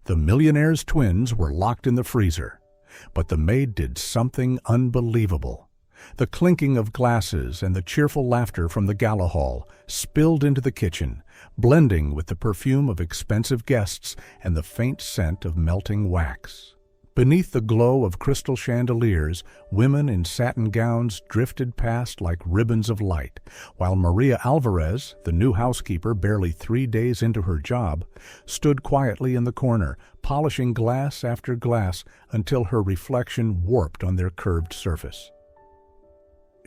The Millionaire's twins were locked in the freezer, but the maid did something unbelievable. The clinking of glasses and the cheerful laughter from the gala hall spilled into the kitchen, blending with the perfume of expensive guests and the faint scent of melting wax. Beneath the glow of crystal chandeliers, women in satin gowns drifted past like ribbons of light, while Maria Alvarez, the new housekeeper barely 3 days into her job, stood quietly in the corner, polishing glass after glass until her reflection warped on their curved surface.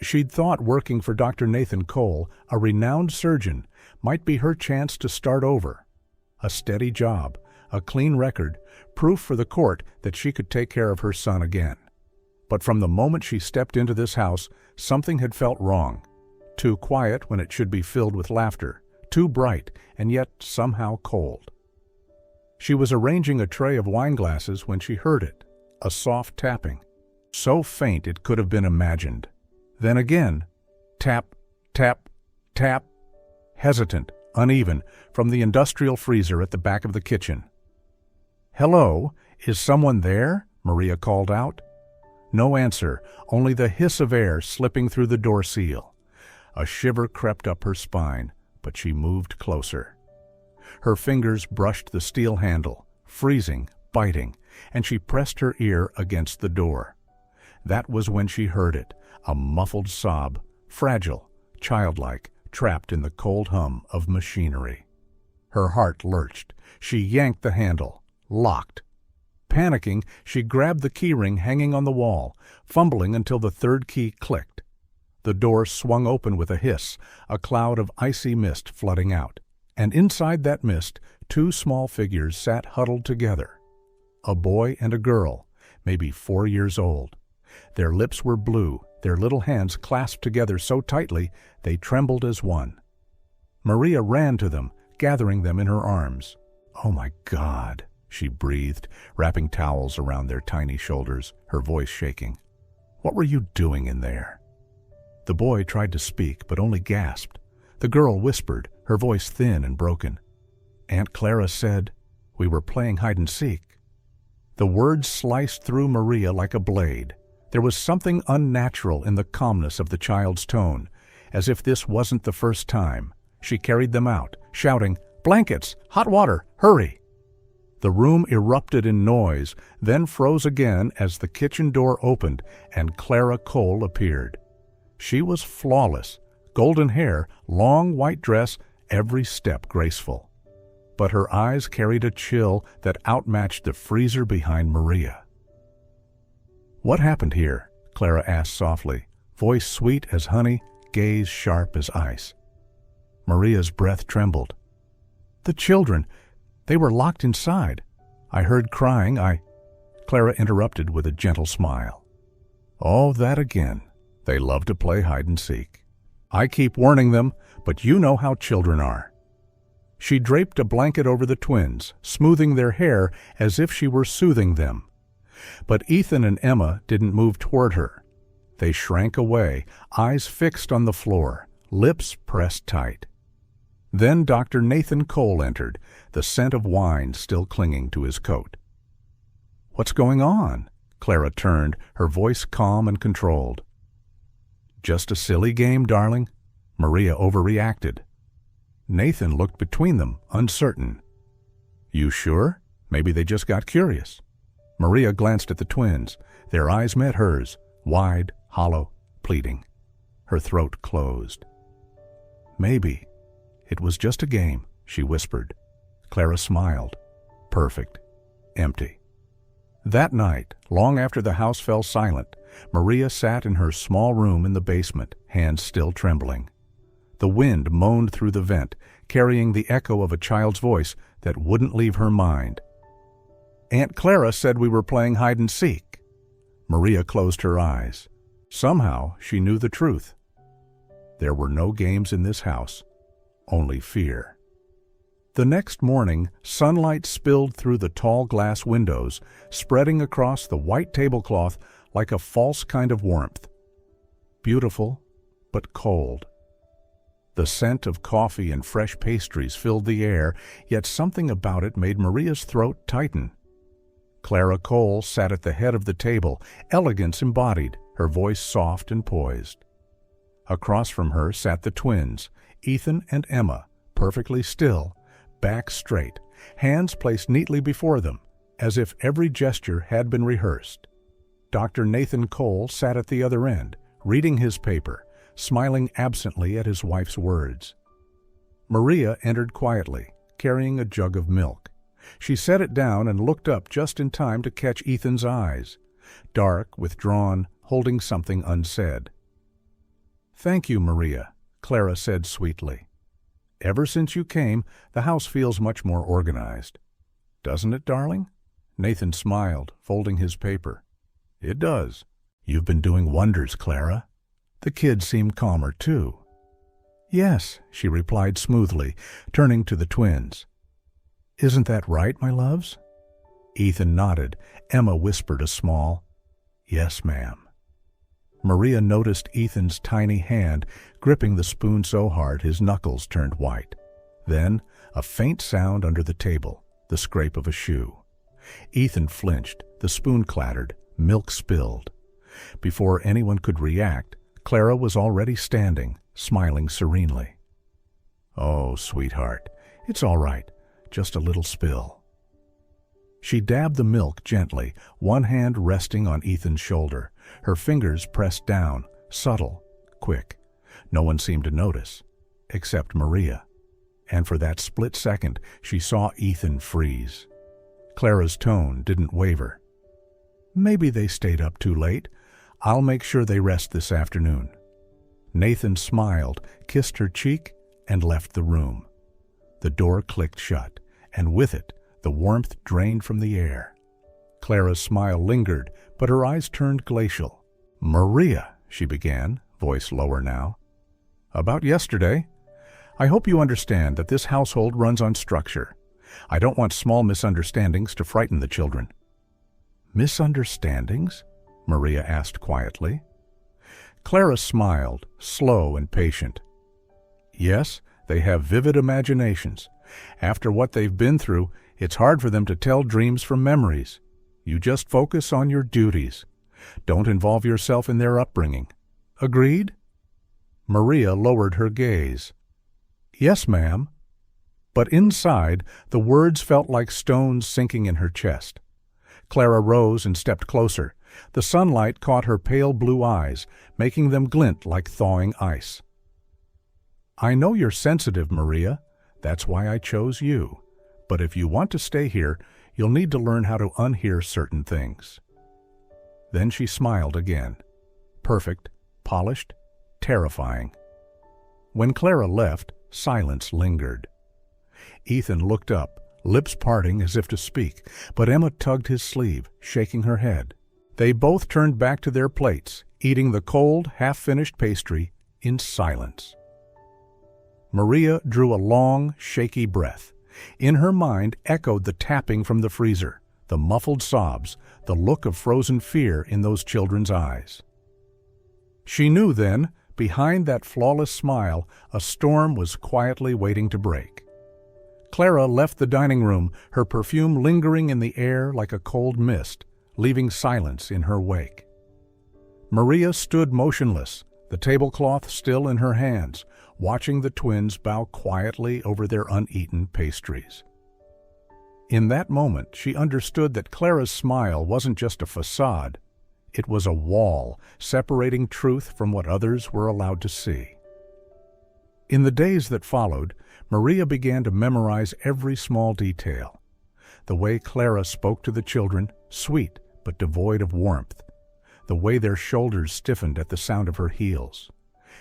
She'd thought working for Dr. Nathan Cole, a renowned surgeon, might be her chance to start over. A steady job, a clean record, proof for the court that she could take care of her son again. But from the moment she stepped into this house, something had felt wrong. Too quiet when it should be filled with laughter, too bright and yet somehow cold. She was arranging a tray of wine glasses when she heard it, a soft tapping, so faint it could have been imagined. Then again, tap, tap, tap, hesitant, uneven, from the industrial freezer at the back of the kitchen. "Hello, is someone there?" Maria called out. No answer, only the hiss of air slipping through the door seal. A shiver crept up her spine, but she moved closer. Her fingers brushed the steel handle, freezing, biting, and she pressed her ear against the door. That was when she heard it, a muffled sob, fragile, childlike, trapped in the cold hum of machinery. Her heart lurched. She yanked the handle. Locked. Panicking, she grabbed the keyring hanging on the wall, fumbling until the third key clicked. The door swung open with a hiss, a cloud of icy mist flooding out. And inside that mist, 2 small figures sat huddled together. A boy and a girl, maybe 4 years old. Their lips were blue, their little hands clasped together so tightly they trembled as one. Maria ran to them, gathering them in her arms. "Oh my God," she breathed, wrapping towels around their tiny shoulders, her voice shaking. "What were you doing in there?" The boy tried to speak, but only gasped. The girl whispered, her voice thin and broken. "Aunt Clara said we were playing hide-and-seek." The words sliced through Maria like a blade. There was something unnatural in the calmness of the child's tone, as if this wasn't the first time. She carried them out, shouting, "Blankets! Hot water! Hurry!" The room erupted in noise, then froze again as the kitchen door opened and Clara Cole appeared. She was flawless, golden hair, long white dress, every step graceful. But her eyes carried a chill that outmatched the freezer behind Maria. "What happened here?" Clara asked softly, voice sweet as honey, gaze sharp as ice. Maria's breath trembled. "The children, they were locked inside. I heard crying, Clara interrupted with a gentle smile. "Oh, that again. They love to play hide-and-seek. I keep warning them, but you know how children are." She draped a blanket over the twins, smoothing their hair as if she were soothing them. But Ethan and Emma didn't move toward her. They shrank away, eyes fixed on the floor, lips pressed tight. Then Dr. Nathan Cole entered, the scent of wine still clinging to his coat. "What's going on?" Clara turned, her voice calm and controlled. "Just a silly game, darling." Maria overreacted. Nathan looked between them, uncertain. "You sure? Maybe they just got curious." Maria glanced at the twins. Their eyes met hers, wide, hollow, pleading. Her throat closed. "Maybe. It was just a game," she whispered. Clara smiled. Perfect. Empty. That night, long after the house fell silent, Maria sat in her small room in the basement, hands still trembling. The wind moaned through the vent, carrying the echo of a child's voice that wouldn't leave her mind. "Aunt Clara said we were playing hide-and-seek." Maria closed her eyes. Somehow she knew the truth. There were no games in this house, only fear. The next morning, sunlight spilled through the tall glass windows, spreading across the white tablecloth like a false kind of warmth. Beautiful, but cold. The scent of coffee and fresh pastries filled the air, yet something about it made Maria's throat tighten. Clara Cole sat at the head of the table, elegance embodied, her voice soft and poised. Across from her sat the twins, Ethan and Emma, perfectly still, back straight, hands placed neatly before them, as if every gesture had been rehearsed. Dr. Nathan Cole sat at the other end, reading his paper, smiling absently at his wife's words. Maria entered quietly, carrying a jug of milk. She set it down and looked up just in time to catch Ethan's eyes, dark, withdrawn, holding something unsaid. "Thank you, Maria," Clara said sweetly. "Ever since you came, the house feels much more organized." "Doesn't it, darling?" Nathan smiled, folding his paper. "It does. You've been doing wonders, Clara." The kids seemed calmer, too. "Yes," she replied smoothly, turning to the twins. "Isn't that right, my loves?" Ethan nodded. Emma whispered a small, "Yes, ma'am." Maria noticed Ethan's tiny hand gripping the spoon so hard his knuckles turned white. Then, a faint sound under the table, the scrape of a shoe. Ethan flinched, the spoon clattered, milk spilled. Before anyone could react, Clara was already standing, smiling serenely. "Oh, sweetheart, it's all right, just a little spill." She dabbed the milk gently, one hand resting on Ethan's shoulder, her fingers pressed down, subtle, quick. No one seemed to notice, except Maria. And for that split second, she saw Ethan freeze. Clara's tone didn't waver. "Maybe they stayed up too late. I'll make sure they rest this afternoon." Nathan smiled, kissed her cheek, and left the room. The door clicked shut, and with it, the warmth drained from the air. Clara's smile lingered, but her eyes turned glacial. "Maria," she began, voice lower now. "About yesterday? I hope you understand that this household runs on structure. I don't want small misunderstandings to frighten the children." "Misunderstandings?" Maria asked quietly. Clara smiled, slow and patient. "Yes, they have vivid imaginations. After what they've been through, it's hard for them to tell dreams from memories. You just focus on your duties. Don't involve yourself in their upbringing. Agreed?" Maria lowered her gaze. "Yes, ma'am." But inside, the words felt like stones sinking in her chest. Clara rose and stepped closer. The sunlight caught her pale blue eyes, making them glint like thawing ice. "I know you're sensitive, Maria. That's why I chose you. But if you want to stay here, you'll need to learn how to unhear certain things." Then she smiled again. Perfect, polished, terrifying. When Clara left, silence lingered. Ethan looked up, lips parting as if to speak, but Emma tugged his sleeve, shaking her head. They both turned back to their plates, eating the cold, half-finished pastry in silence. Maria drew a long, shaky breath. In her mind echoed the tapping from the freezer, the muffled sobs, the look of frozen fear in those children's eyes. She knew then, behind that flawless smile, a storm was quietly waiting to break. Clara left the dining room, her perfume lingering in the air like a cold mist, leaving silence in her wake. Maria stood motionless, the tablecloth still in her hands, watching the twins bow quietly over their uneaten pastries. In that moment, she understood that Clara's smile wasn't just a facade. It was a wall separating truth from what others were allowed to see. In the days that followed, Maria began to memorize every small detail. The way Clara spoke to the children, sweet but devoid of warmth. The way their shoulders stiffened at the sound of her heels.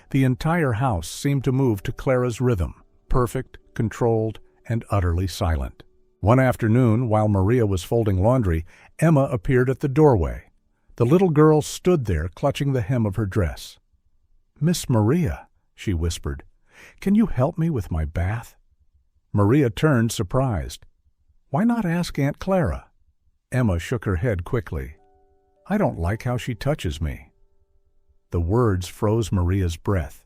The entire house seemed to move to Clara's rhythm, perfect, controlled, and utterly silent. One afternoon, while Maria was folding laundry, Emma appeared at the doorway. The little girl stood there, clutching the hem of her dress. "Miss Maria," she whispered, "can you help me with my bath?" Maria turned, surprised. "Why not ask Aunt Clara?" Emma shook her head quickly. "I don't like how she touches me." The words froze Maria's breath.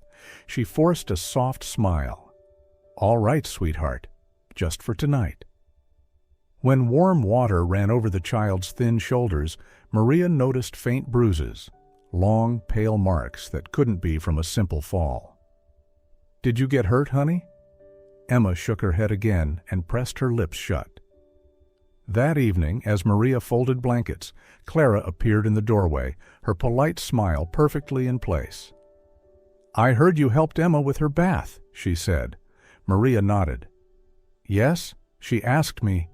She forced a soft smile. "All right, sweetheart, just for tonight." When warm water ran over the child's thin shoulders, Maria noticed faint bruises, long, pale marks that couldn't be from a simple fall. "Did you get hurt, honey?" Emma shook her head again and pressed her lips shut. That evening, as Maria folded blankets, Clara appeared in the doorway, her polite smile perfectly in place. "I heard you helped Emma with her bath," she said. Maria nodded. "Yes, she asked me."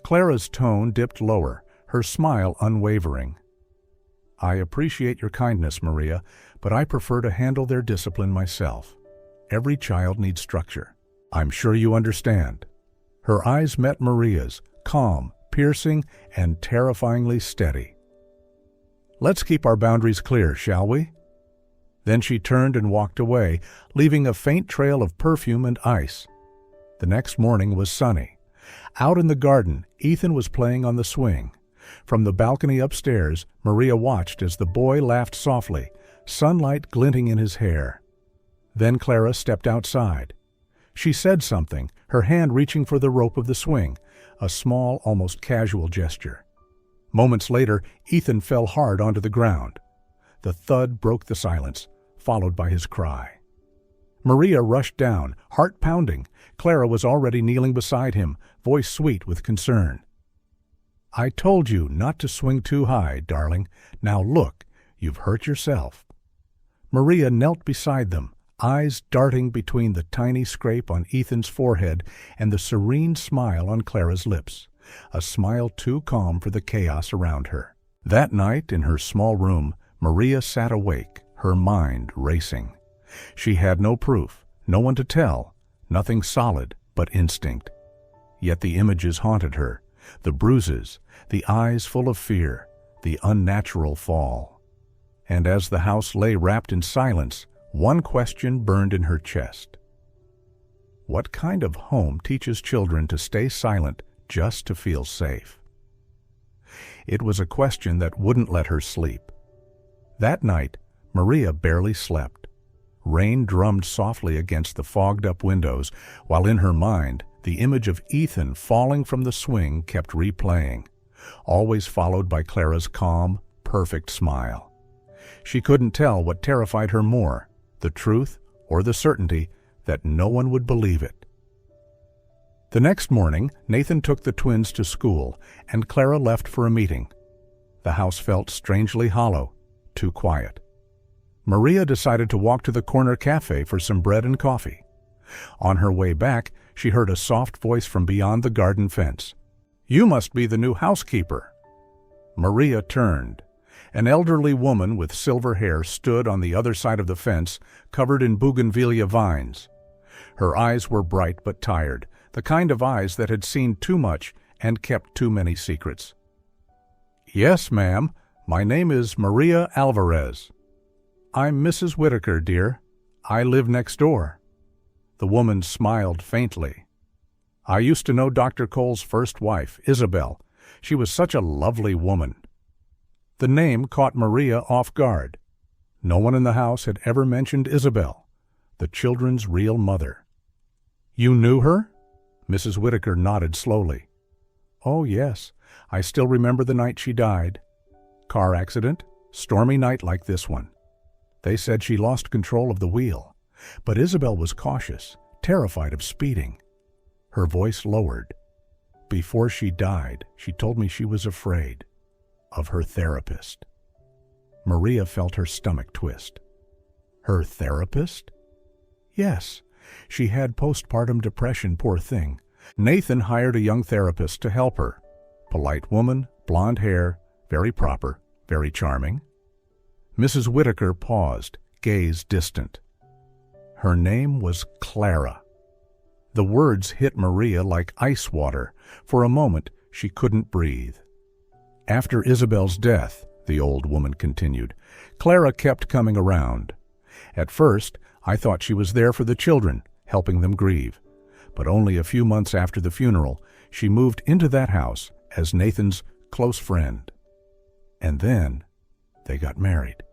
Clara's tone dipped lower, her smile unwavering. "I appreciate your kindness, Maria, but I prefer to handle their discipline myself. Every child needs structure. I'm sure you understand." Her eyes met Maria's, calm, piercing, and terrifyingly steady. "Let's keep our boundaries clear, shall we?" Then she turned and walked away, leaving a faint trail of perfume and ice. The next morning was sunny. Out in the garden, Ethan was playing on the swing. From the balcony upstairs, Maria watched as the boy laughed softly, sunlight glinting in his hair. Then Clara stepped outside. She said something, her hand reaching for the rope of the swing, a small, almost casual gesture. Moments later, Ethan fell hard onto the ground. The thud broke the silence, followed by his cry. Maria rushed down, heart pounding. Clara was already kneeling beside him, voice sweet with concern. "I told you not to swing too high, darling. Now look, you've hurt yourself." Maria knelt beside them, eyes darting between the tiny scrape on Ethan's forehead and the serene smile on Clara's lips, a smile too calm for the chaos around her. That night, in her small room, Maria sat awake, her mind racing. She had no proof, no one to tell, nothing solid but instinct. Yet the images haunted her, the bruises, the eyes full of fear, the unnatural fall. And as the house lay wrapped in silence, one question burned in her chest. What kind of home teaches children to stay silent just to feel safe? It was a question that wouldn't let her sleep. That night, Maria barely slept. Rain drummed softly against the fogged-up windows, while in her mind, the image of Ethan falling from the swing kept replaying, always followed by Clara's calm, perfect smile. She couldn't tell what terrified her more, the truth or the certainty that no one would believe it. The next morning, Nathan took the twins to school, and Clara left for a meeting. The house felt strangely hollow, too quiet. Maria decided to walk to the corner cafe for some bread and coffee. On her way back, she heard a soft voice from beyond the garden fence. "You must be the new housekeeper." Maria turned. An elderly woman with silver hair stood on the other side of the fence, covered in bougainvillea vines. Her eyes were bright but tired, the kind of eyes that had seen too much and kept too many secrets. "Yes, ma'am. My name is Maria Alvarez." "I'm Mrs. Whitaker, dear. I live next door." The woman smiled faintly. "I used to know Dr. Cole's first wife, Isabel. She was such a lovely woman." The name caught Maria off guard. No one in the house had ever mentioned Isabel, the children's real mother. "You knew her?" Mrs. Whitaker nodded slowly. "Oh, yes. I still remember the night she died. Car accident, stormy night like this one. They said she lost control of the wheel, but Isabel was cautious, terrified of speeding." Her voice lowered. "Before she died, she told me she was afraid of her therapist." Maria felt her stomach twist. Her therapist? Yes, she had postpartum depression, poor thing. Nathan hired a young therapist to help her. Polite woman, blonde hair, very proper, very charming. Mrs. Whitaker paused, gaze distant. Her name was Clara. The words hit Maria like ice water. For a moment, she couldn't breathe. "After Isabel's death," the old woman continued, "Clara kept coming around. At first, I thought she was there for the children, helping them grieve. But only a few months after the funeral, she moved into that house as Nathan's close friend. And then they got married."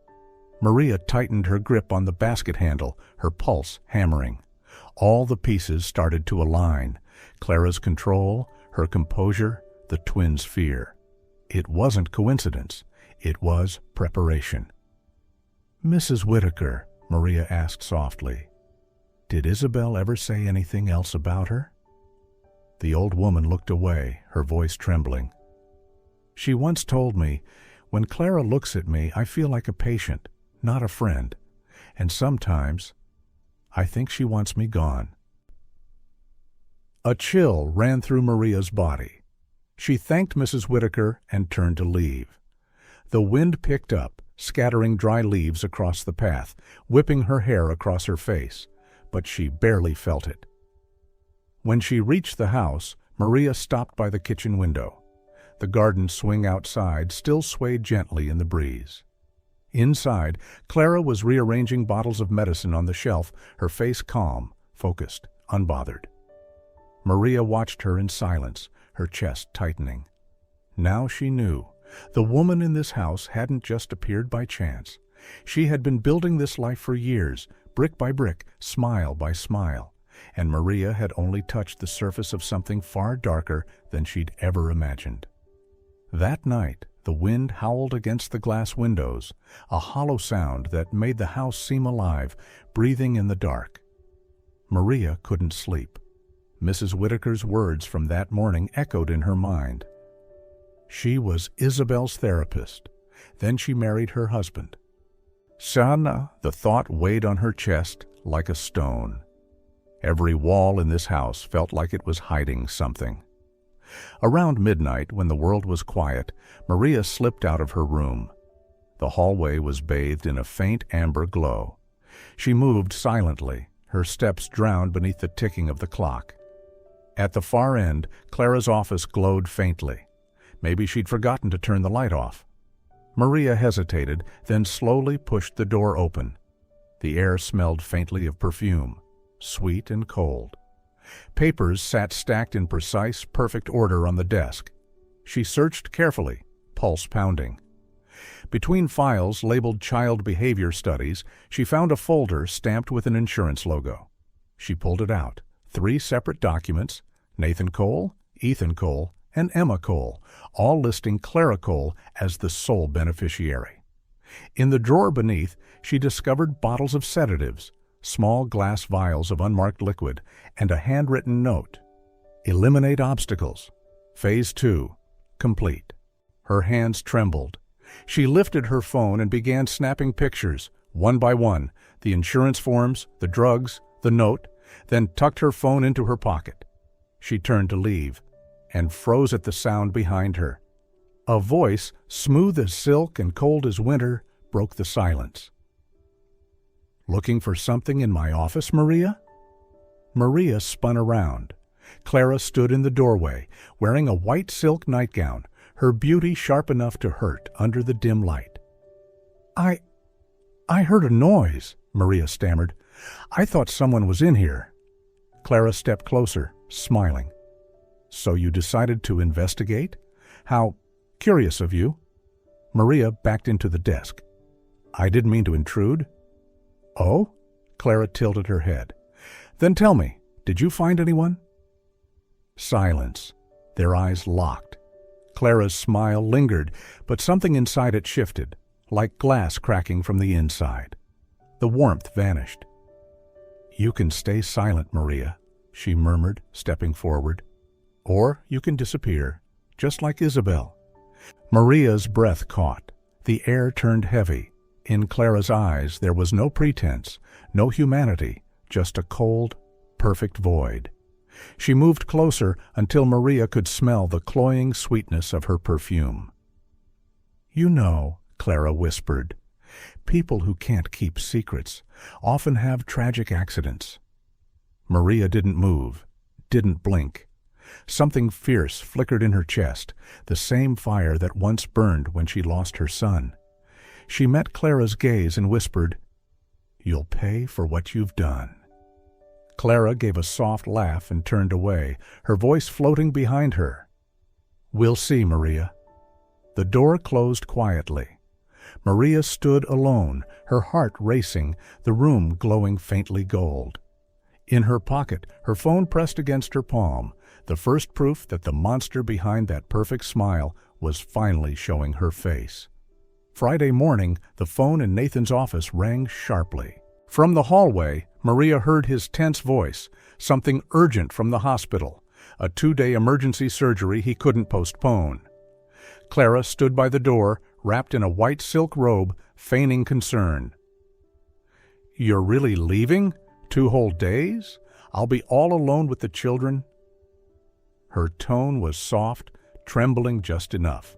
Maria tightened her grip on the basket handle, her pulse hammering. All the pieces started to align. Clara's control, her composure, the twins' fear. It wasn't coincidence. It was preparation. "Mrs. Whitaker," Maria asked softly, "did Isabel ever say anything else about her?" The old woman looked away, her voice trembling. "She once told me, 'When Clara looks at me, I feel like a patient, not a friend. And sometimes I think she wants me gone.'" A chill ran through Maria's body. She thanked Mrs. Whitaker and turned to leave. The wind picked up, scattering dry leaves across the path, whipping her hair across her face, but she barely felt it. When she reached the house, Maria stopped by the kitchen window. The garden swing outside still swayed gently in the breeze. Inside, Clara was rearranging bottles of medicine on the shelf, her face calm, focused, unbothered. Maria watched her in silence, her chest tightening. Now she knew. The woman in this house hadn't just appeared by chance. She had been building this life for years, brick by brick, smile by smile, and Maria had only touched the surface of something far darker than she'd ever imagined. That night, the wind howled against the glass windows, a hollow sound that made the house seem alive, breathing in the dark. Maria couldn't sleep. Mrs. Whitaker's words from that morning echoed in her mind. She was Isabel's therapist. Then she married her husband. Sana, the thought weighed on her chest like a stone. Every wall in this house felt like it was hiding something. Around midnight, when the world was quiet, Maria slipped out of her room. The hallway was bathed in a faint amber glow. She moved silently, her steps drowned beneath the ticking of the clock. At the far end, Clara's office glowed faintly. Maybe she'd forgotten to turn the light off. Maria hesitated, then slowly pushed the door open. The air smelled faintly of perfume, sweet and cold. Papers sat stacked in precise, perfect order on the desk. She searched carefully, pulse pounding. Between files labeled Child Behavior Studies, she found a folder stamped with an insurance logo. She pulled it out. 3 separate documents, Nathan Cole, Ethan Cole, and Emma Cole, all listing Clara Cole as the sole beneficiary. In the drawer beneath, she discovered bottles of sedatives, small glass vials of unmarked liquid, and a handwritten note. "Eliminate obstacles. Phase 2. Complete." Her hands trembled. She lifted her phone and began snapping pictures, one by one, the insurance forms, the drugs, the note, then tucked her phone into her pocket. She turned to leave, and froze at the sound behind her. A voice, smooth as silk and cold as winter, broke the silence. "Looking for something in my office, Maria?" Maria spun around. Clara stood in the doorway, wearing a white silk nightgown, her beauty sharp enough to hurt under the dim light. I heard a noise," Maria stammered. "I thought someone was in here." Clara stepped closer, smiling. "So you decided to investigate? How curious of you." Maria backed into the desk. "I didn't mean to intrude." "Oh?" Clara tilted her head. "Then tell me, did you find anyone?" Silence. Their eyes locked. Clara's smile lingered, but something inside it shifted, like glass cracking from the inside. The warmth vanished. "You can stay silent, Maria," she murmured, stepping forward. "Or you can disappear, just like Isabel." Maria's breath caught. The air turned heavy. In Clara's eyes there was no pretense, no humanity, just a cold, perfect void. She moved closer until Maria could smell the cloying sweetness of her perfume. "You know," Clara whispered, "people who can't keep secrets often have tragic accidents." Maria didn't move, didn't blink. Something fierce flickered in her chest, the same fire that once burned when she lost her son. She met Clara's gaze and whispered, "You'll pay for what you've done." Clara gave a soft laugh and turned away, her voice floating behind her. "We'll see, Maria." The door closed quietly. Maria stood alone, her heart racing, the room glowing faintly gold. In her pocket, her phone pressed against her palm, the first proof that the monster behind that perfect smile was finally showing her face. Friday morning, the phone in Nathan's office rang sharply. From the hallway, Maria heard his tense voice, something urgent from the hospital, a 2-day emergency surgery he couldn't postpone. Clara stood by the door, wrapped in a white silk robe, feigning concern. "You're really leaving? 2 whole days? I'll be all alone with the children?" Her tone was soft, trembling just enough,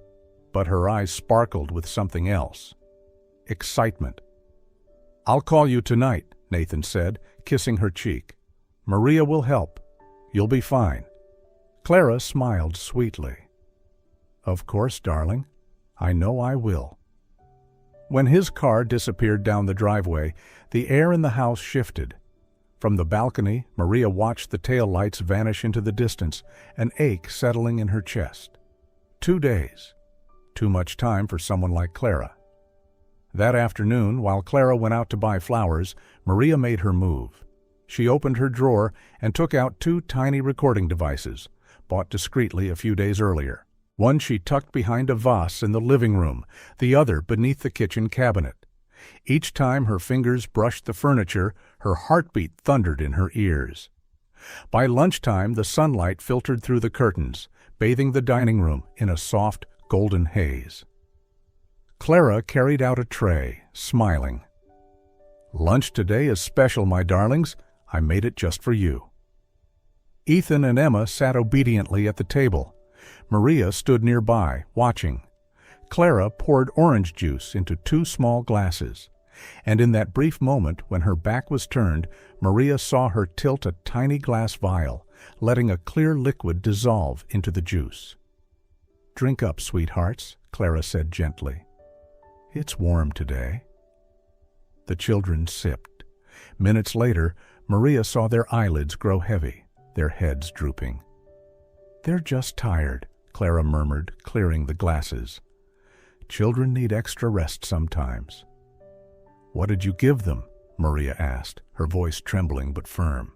but her eyes sparkled with something else. Excitement. "I'll call you tonight," Nathan said, kissing her cheek. "Maria will help. You'll be fine." Clara smiled sweetly. "Of course, darling. I know I will." When his car disappeared down the driveway, the air in the house shifted. From the balcony, Maria watched the tail lights vanish into the distance, an ache settling in her chest. 2 days. Too much time for someone like Clara. That afternoon, while Clara went out to buy flowers, Maria made her move. She opened her drawer and took out 2 tiny recording devices, bought discreetly a few days earlier. One she tucked behind a vase in the living room, the other beneath the kitchen cabinet. Each time her fingers brushed the furniture, her heartbeat thundered in her ears. By lunchtime, the sunlight filtered through the curtains, bathing the dining room in a soft, golden haze. Clara carried out a tray, smiling. "Lunch today is special, my darlings. I made it just for you." Ethan and Emma sat obediently at the table. Maria stood nearby, watching. Clara poured orange juice into 2 small glasses, and in that brief moment when her back was turned, Maria saw her tilt a tiny glass vial, letting a clear liquid dissolve into the juice. "Drink up, sweethearts," Clara said gently. "It's warm today." The children sipped. Minutes later, Maria saw their eyelids grow heavy, their heads drooping. "They're just tired," Clara murmured, clearing the glasses. "Children need extra rest sometimes." "What did you give them?" Maria asked, her voice trembling but firm.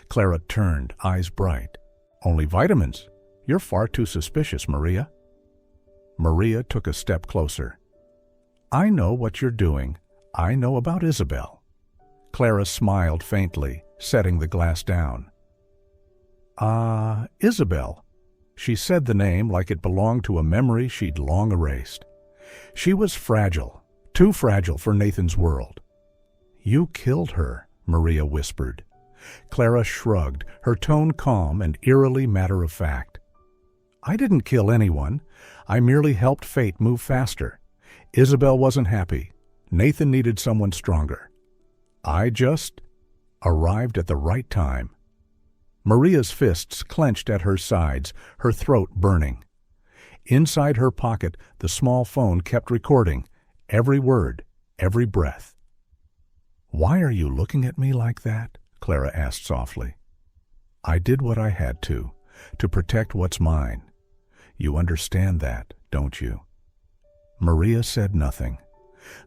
Clara turned, eyes bright. "Only vitamins. You're far too suspicious, Maria." Maria took a step closer. "I know what you're doing. I know about Isabel." Clara smiled faintly, setting the glass down. Isabel." She said the name like it belonged to a memory she'd long erased. "She was fragile, too fragile for Nathan's world." "You killed her," Maria whispered. Clara shrugged, her tone calm and eerily matter-of-fact. "I didn't kill anyone. I merely helped fate move faster. Isabel wasn't happy. Nathan needed someone stronger. I just arrived at the right time." Maria's fists clenched at her sides, her throat burning. Inside her pocket, the small phone kept recording, every word, every breath. "Why are you looking at me like that?" Clara asked softly. "I did what I had to protect what's mine. You understand that, don't you?" Maria said nothing.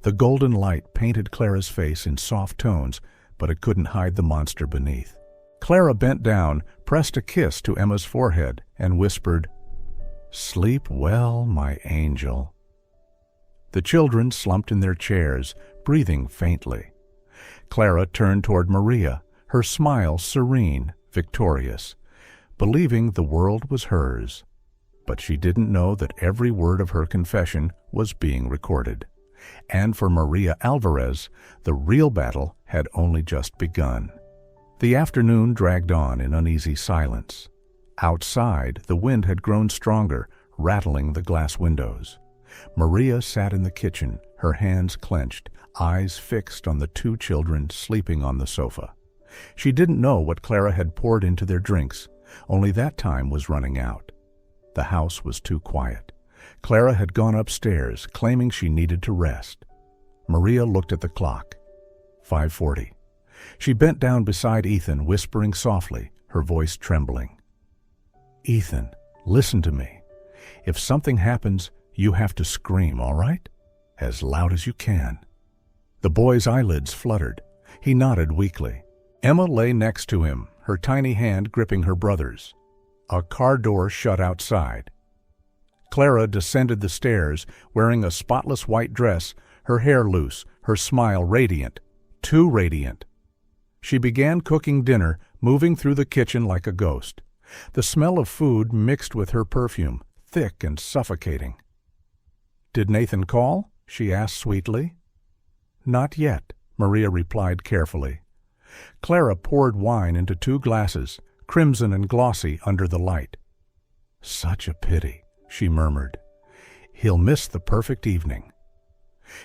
The golden light painted Clara's face in soft tones, but it couldn't hide the monster beneath. Clara bent down, pressed a kiss to Emma's forehead, and whispered, "Sleep well, my angel." The children slumped in their chairs, breathing faintly. Clara turned toward Maria, her smile serene, victorious, believing the world was hers. But she didn't know that every word of her confession was being recorded. And for Maria Alvarez, the real battle had only just begun. The afternoon dragged on in uneasy silence. Outside, the wind had grown stronger, rattling the glass windows. Maria sat in the kitchen, her hands clenched, eyes fixed on the 2 children sleeping on the sofa. She didn't know what Clara had poured into their drinks, only that time was running out. The house was too quiet. Clara had gone upstairs, claiming she needed to rest. Maria looked at the clock. 5:40. She bent down beside Ethan, whispering softly, her voice trembling. "Ethan, listen to me. If something happens, you have to scream, all right?" As loud as you can." The boy's eyelids fluttered. He nodded weakly. Emma lay next to him, her tiny hand gripping her brother's. A car door shut outside. Clara descended the stairs, wearing a spotless white dress, her hair loose, her smile radiant, too radiant. She began cooking dinner, moving through the kitchen like a ghost. The smell of food mixed with her perfume, thick and suffocating. "Did Nathan call?" she asked sweetly. "Not yet," Maria replied carefully. Clara poured wine into 2 glasses, crimson and glossy under the light. "Such a pity," she murmured. "He'll miss the perfect evening."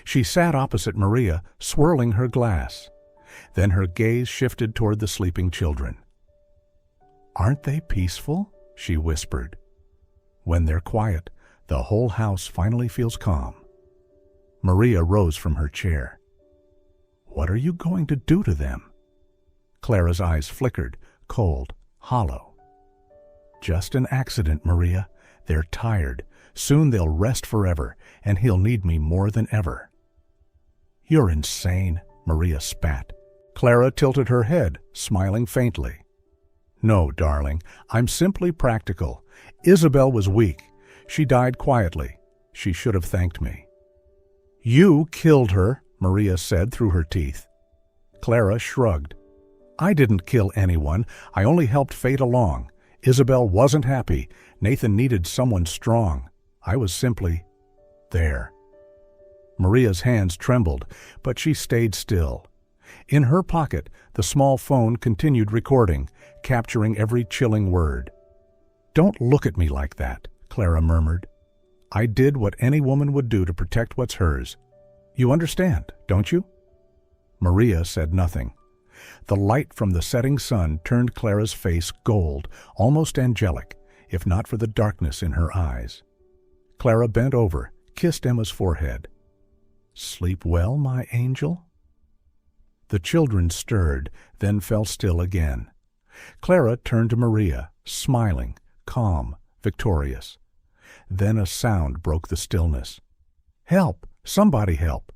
She sat opposite Maria, swirling her glass. Then her gaze shifted toward the sleeping children. "Aren't they peaceful?" she whispered. "When they're quiet, the whole house finally feels calm." Maria rose from her chair. "What are you going to do to them?" Clara's eyes flickered, cold, hollow. "Just an accident, Maria. They're tired. Soon they'll rest forever, and he'll need me more than ever." "You're insane," Maria spat. Clara tilted her head, smiling faintly. "No, darling, I'm simply practical. Isabel was weak. She died quietly. She should have thanked me." "You killed her," Maria said through her teeth. Clara shrugged. "I didn't kill anyone. I only helped fate along. Isabel wasn't happy. Nathan needed someone strong. I was simply there." Maria's hands trembled, but she stayed still. In her pocket, the small phone continued recording, capturing every chilling word. "Don't look at me like that," Clara murmured. "I did what any woman would do to protect what's hers. You understand, don't you?" Maria said nothing. The light from the setting sun turned Clara's face gold, almost angelic, if not for the darkness in her eyes. Clara bent over, kissed Emma's forehead. "Sleep well, my angel?" The children stirred, then fell still again. Clara turned to Maria, smiling, calm, victorious. Then a sound broke the stillness. "Help! Somebody help!"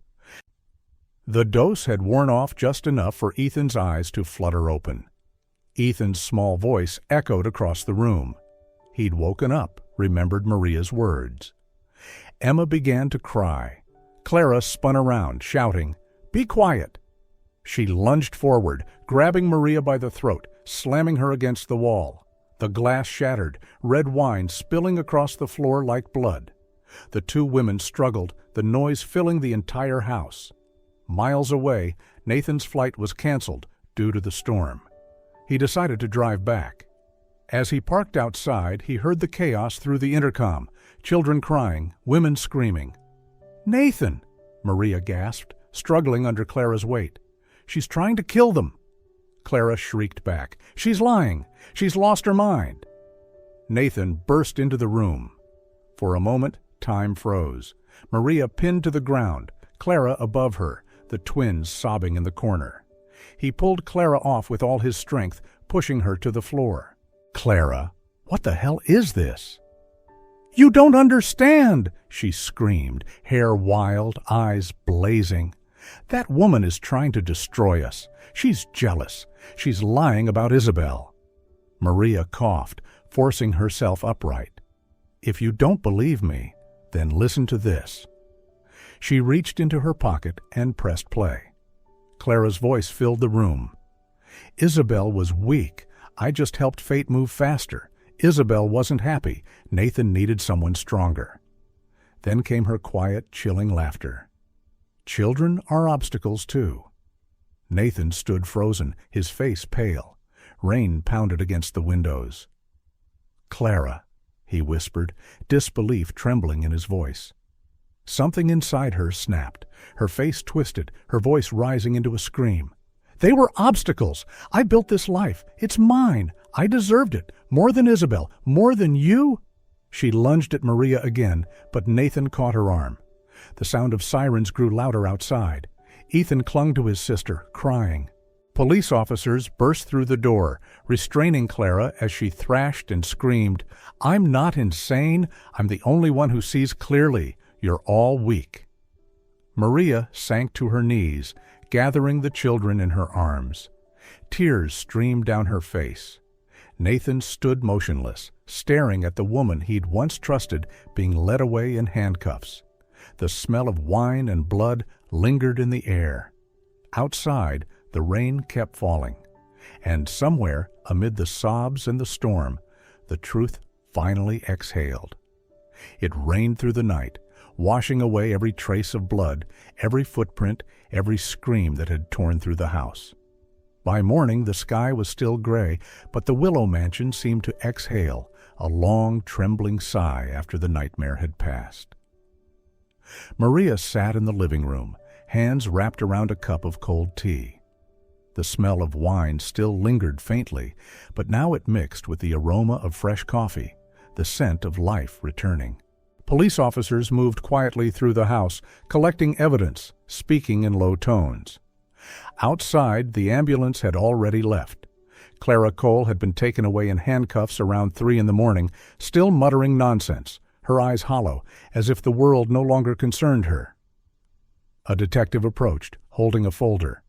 The dose had worn off just enough for Ethan's eyes to flutter open. Ethan's small voice echoed across the room. He'd woken up, remembered Maria's words. Emma began to cry. Clara spun around, shouting, "Be quiet!" She lunged forward, grabbing Maria by the throat, slamming her against the wall. The glass shattered, red wine spilling across the floor like blood. The 2 women struggled, the noise filling the entire house. Miles away, Nathan's flight was canceled due to the storm. He decided to drive back. As he parked outside, he heard the chaos through the intercom, children crying, women screaming. "Nathan!" Maria gasped, struggling under Clara's weight. "She's trying to kill them!" Clara shrieked back. "She's lying! She's lost her mind!" Nathan burst into the room. For a moment, time froze. Maria pinned to the ground, Clara above her, the twins sobbing in the corner. He pulled Clara off with all his strength, pushing her to the floor. "Clara, what the hell is this?" "You don't understand!" she screamed, hair wild, eyes blazing. "That woman is trying to destroy us. She's jealous. She's lying about Isabel." Maria coughed, forcing herself upright. "If you don't believe me, then listen to this." She reached into her pocket and pressed play. Clara's voice filled the room. "Isabel was weak. I just helped fate move faster. Isabel wasn't happy. Nathan needed someone stronger." Then came her quiet, chilling laughter. "Children are obstacles, too." Nathan stood frozen, his face pale. Rain pounded against the windows. "Clara," he whispered, disbelief trembling in his voice. Something inside her snapped. Her face twisted, her voice rising into a scream. "They were obstacles! I built this life. It's mine. I deserved it. More than Isabel. More than you." She lunged at Maria again, but Nathan caught her arm. The sound of sirens grew louder outside. Ethan clung to his sister, crying. Police officers burst through the door, restraining Clara as she thrashed and screamed, "I'm not insane. I'm the only one who sees clearly. You're all weak." Maria sank to her knees, gathering the children in her arms. Tears streamed down her face. Nathan stood motionless, staring at the woman he'd once trusted being led away in handcuffs. The smell of wine and blood lingered in the air. Outside, the rain kept falling. And somewhere, amid the sobs and the storm, the truth finally exhaled. It rained through the night, washing away every trace of blood, every footprint, every scream that had torn through the house. By morning, the sky was still gray, but the Willow mansion seemed to exhale, a long, trembling sigh after the nightmare had passed. Maria sat in the living room, hands wrapped around a cup of cold tea. The smell of wine still lingered faintly, but now it mixed with the aroma of fresh coffee, the scent of life returning. Police officers moved quietly through the house, collecting evidence, speaking in low tones. Outside, the ambulance had already left. Clara Cole had been taken away in handcuffs around 3 a.m, still muttering nonsense, her eyes hollow, as if the world no longer concerned her. A detective approached, holding a folder.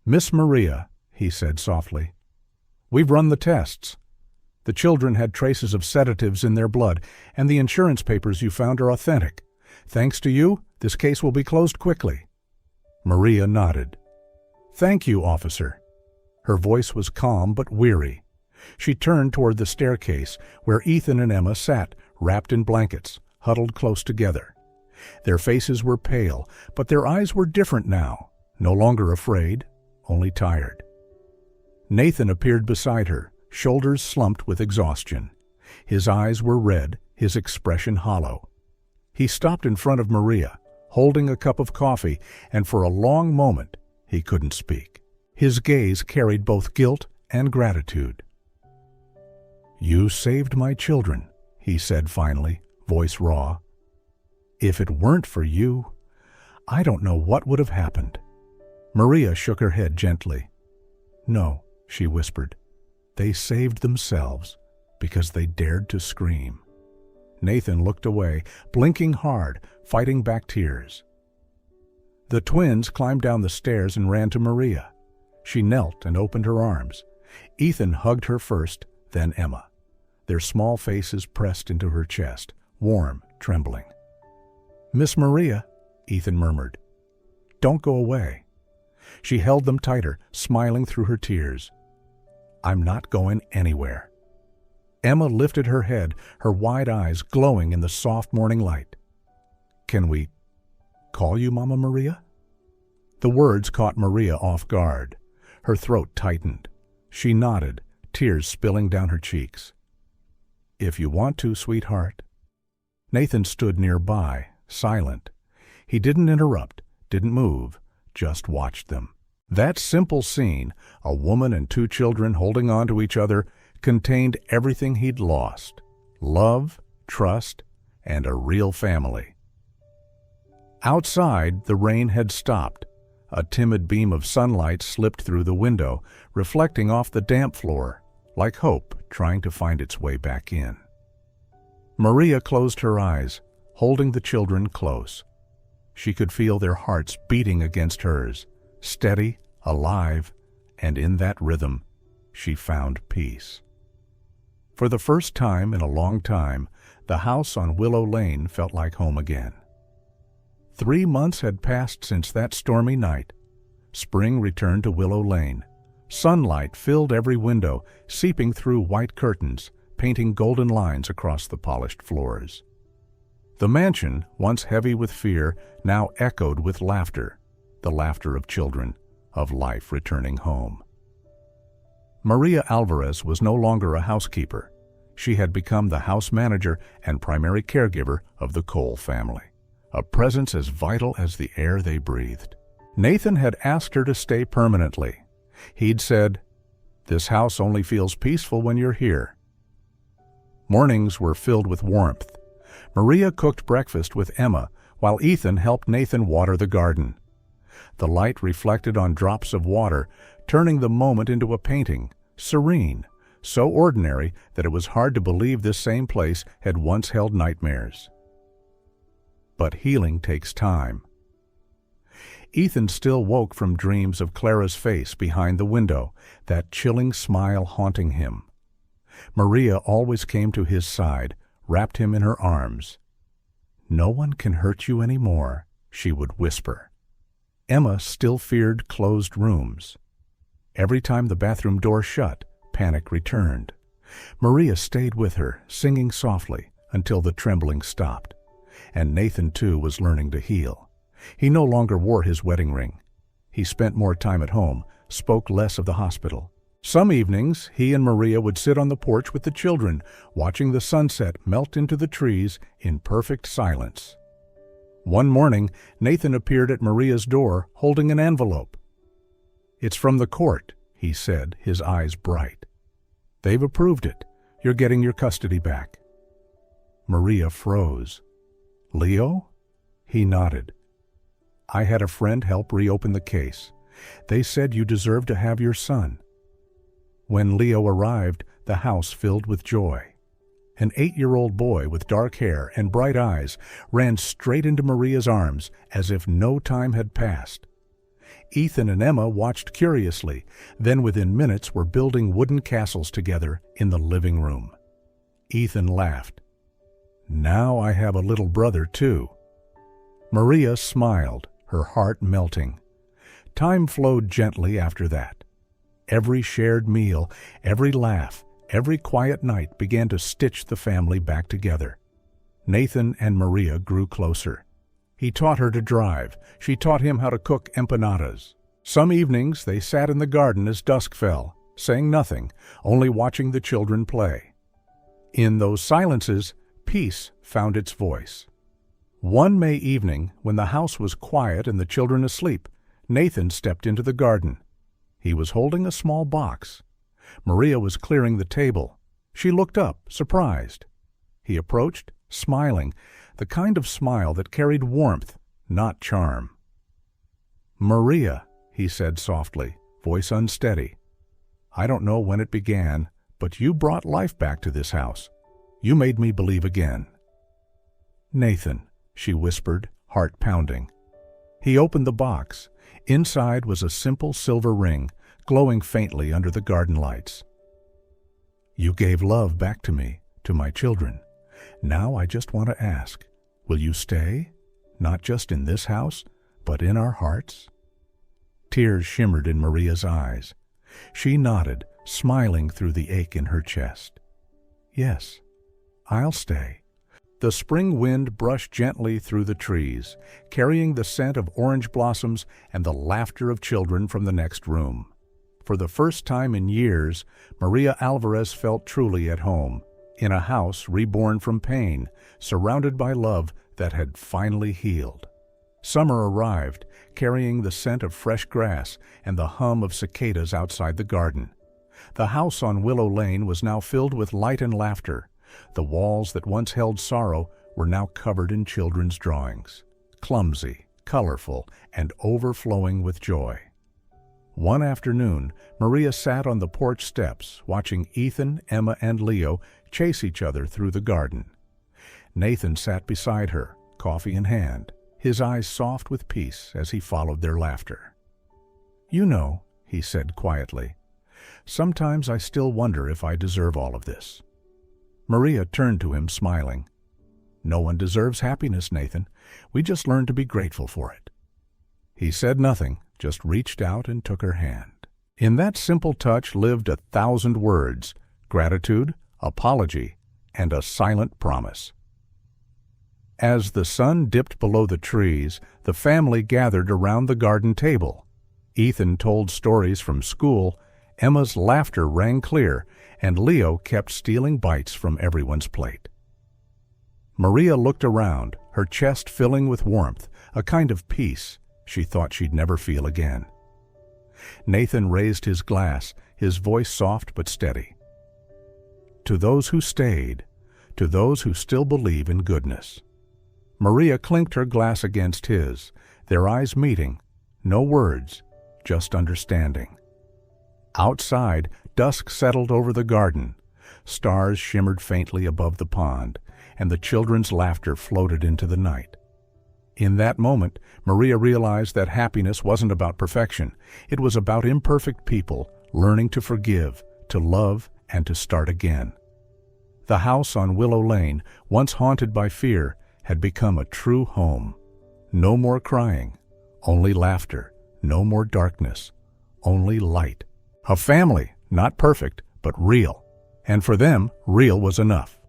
"Miss Maria," he said softly, "we've run the tests. The children had traces of sedatives in their blood, and the insurance papers you found are authentic. Thanks to you, this case will be closed quickly." Maria nodded. "Thank you, officer." Her voice was calm but weary. She turned toward the staircase, where Ethan and Emma sat, wrapped in blankets, huddled close together. Their faces were pale, but their eyes were different now, no longer afraid, only tired. Nathan appeared beside her, shoulders slumped with exhaustion. His eyes were red, his expression hollow. He stopped in front of Maria, holding a cup of coffee, and for a long moment he couldn't speak. His gaze carried both guilt and gratitude. "You saved my children," he said finally, voice raw. "If it weren't for you, I don't know what would have happened." Maria shook her head gently. "No," she whispered. "They saved themselves because they dared to scream." Nathan looked away, blinking hard, fighting back tears. The twins climbed down the stairs and ran to Maria. She knelt and opened her arms. Ethan hugged her first, then Emma. Their small faces pressed into her chest, warm, trembling. "Miss Maria," Ethan murmured, "don't go away." She held them tighter, smiling through her tears. "I'm not going anywhere." Emma lifted her head, her wide eyes glowing in the soft morning light. "Can we call you Mama Maria?" The words caught Maria off guard. Her throat tightened. She nodded, tears spilling down her cheeks. "If you want to, sweetheart." Nathan stood nearby, silent. He didn't interrupt, didn't move, just watched them. That simple scene, a woman and 2 children holding on to each other, contained everything he'd lost: love, trust, and a real family. Outside, the rain had stopped. A timid beam of sunlight slipped through the window, reflecting off the damp floor, like hope trying to find its way back in. Maria closed her eyes, holding the children close. She could feel their hearts beating against hers, steady, alive, and in that rhythm, she found peace. For the first time in a long time, the house on Willow Lane felt like home again. 3 months had passed since that stormy night. Spring returned to Willow Lane. Sunlight filled every window, seeping through white curtains, painting golden lines across the polished floors. The mansion, once heavy with fear, now echoed with laughter, the laughter of children, of life returning home. Maria Alvarez was no longer a housekeeper. She had become the house manager and primary caregiver of the Cole family, a presence as vital as the air they breathed. Nathan had asked her to stay permanently. He'd said, "This house only feels peaceful when you're here." Mornings were filled with warmth. Maria cooked breakfast with Emma, while Ethan helped Nathan water the garden. The light reflected on drops of water, turning the moment into a painting, serene, so ordinary that it was hard to believe this same place had once held nightmares. But healing takes time. Ethan still woke from dreams of Clara's face behind the window, that chilling smile haunting him. Maria always came to his side, wrapped him in her arms. "No one can hurt you any more," she would whisper. Emma still feared closed rooms. Every time the bathroom door shut, panic returned. Maria stayed with her, singing softly, until the trembling stopped. And Nathan, too, was learning to heal. He no longer wore his wedding ring. He spent more time at home, spoke less of the hospital. Some evenings, he and Maria would sit on the porch with the children, watching the sunset melt into the trees in perfect silence. One morning, Nathan appeared at Maria's door, holding an envelope. "It's from the court," he said, his eyes bright. "They've approved it. You're getting your custody back." Maria froze. "Leo?" He nodded. "I had a friend help reopen the case. They said you deserve to have your son." When Leo arrived, the house filled with joy. An 8-year-old boy with dark hair and bright eyes ran straight into Maria's arms as if no time had passed. Ethan and Emma watched curiously, then within minutes were building wooden castles together in the living room. Ethan laughed. "Now I have a little brother, too." Maria smiled, her heart melting. Time flowed gently after that. Every shared meal, every laugh, every quiet night began to stitch the family back together. Nathan and Maria grew closer. He taught her to drive. She taught him how to cook empanadas. Some evenings they sat in the garden as dusk fell, saying nothing, only watching the children play. In those silences, peace found its voice. One May evening, when the house was quiet and the children asleep, Nathan stepped into the garden. He was holding a small box. Maria was clearing the table. She looked up, surprised. He approached, smiling, the kind of smile that carried warmth, not charm. "Maria," he said softly, voice unsteady, "I don't know when it began, but you brought life back to this house. You made me believe again." "Nathan," she whispered, heart pounding. He opened the box. Inside was a simple silver ring, glowing faintly under the garden lights. "You gave love back to me, to my children. Now I just want to ask, will you stay? Not just in this house, but in our hearts?" Tears shimmered in Maria's eyes. She nodded, smiling through the ache in her chest. "Yes, I'll stay." The spring wind brushed gently through the trees, carrying the scent of orange blossoms and the laughter of children from the next room. For the first time in years, Maria Alvarez felt truly at home, in a house reborn from pain, surrounded by love that had finally healed. Summer arrived, carrying the scent of fresh grass and the hum of cicadas outside the garden. The house on Willow Lane was now filled with light and laughter. The walls that once held sorrow were now covered in children's drawings, clumsy, colorful, and overflowing with joy. One afternoon, Maria sat on the porch steps, watching Ethan, Emma, and Leo chase each other through the garden. Nathan sat beside her, coffee in hand, his eyes soft with peace as he followed their laughter. "You know," he said quietly, "sometimes I still wonder if I deserve all of this." Maria turned to him, smiling. "No one deserves happiness, Nathan. We just learn to be grateful for it." He said nothing, just reached out and took her hand. In that simple touch lived 1,000 words, gratitude, apology, and a silent promise. As the sun dipped below the trees, the family gathered around the garden table. Ethan told stories from school, Emma's laughter rang clear, and Leo kept stealing bites from everyone's plate. Maria looked around, her chest filling with warmth, a kind of peace she thought she'd never feel again. Nathan raised his glass, his voice soft but steady. "To those who stayed, to those who still believe in goodness." Maria clinked her glass against his, their eyes meeting, no words, just understanding. Outside, dusk settled over the garden. Stars shimmered faintly above the pond, and the children's laughter floated into the night. In that moment, Maria realized that happiness wasn't about perfection. It was about imperfect people learning to forgive, to love, and to start again. The house on Willow Lane, once haunted by fear, had become a true home. No more crying, only laughter. No more darkness, only light. A family, not perfect, but real. And for them, real was enough.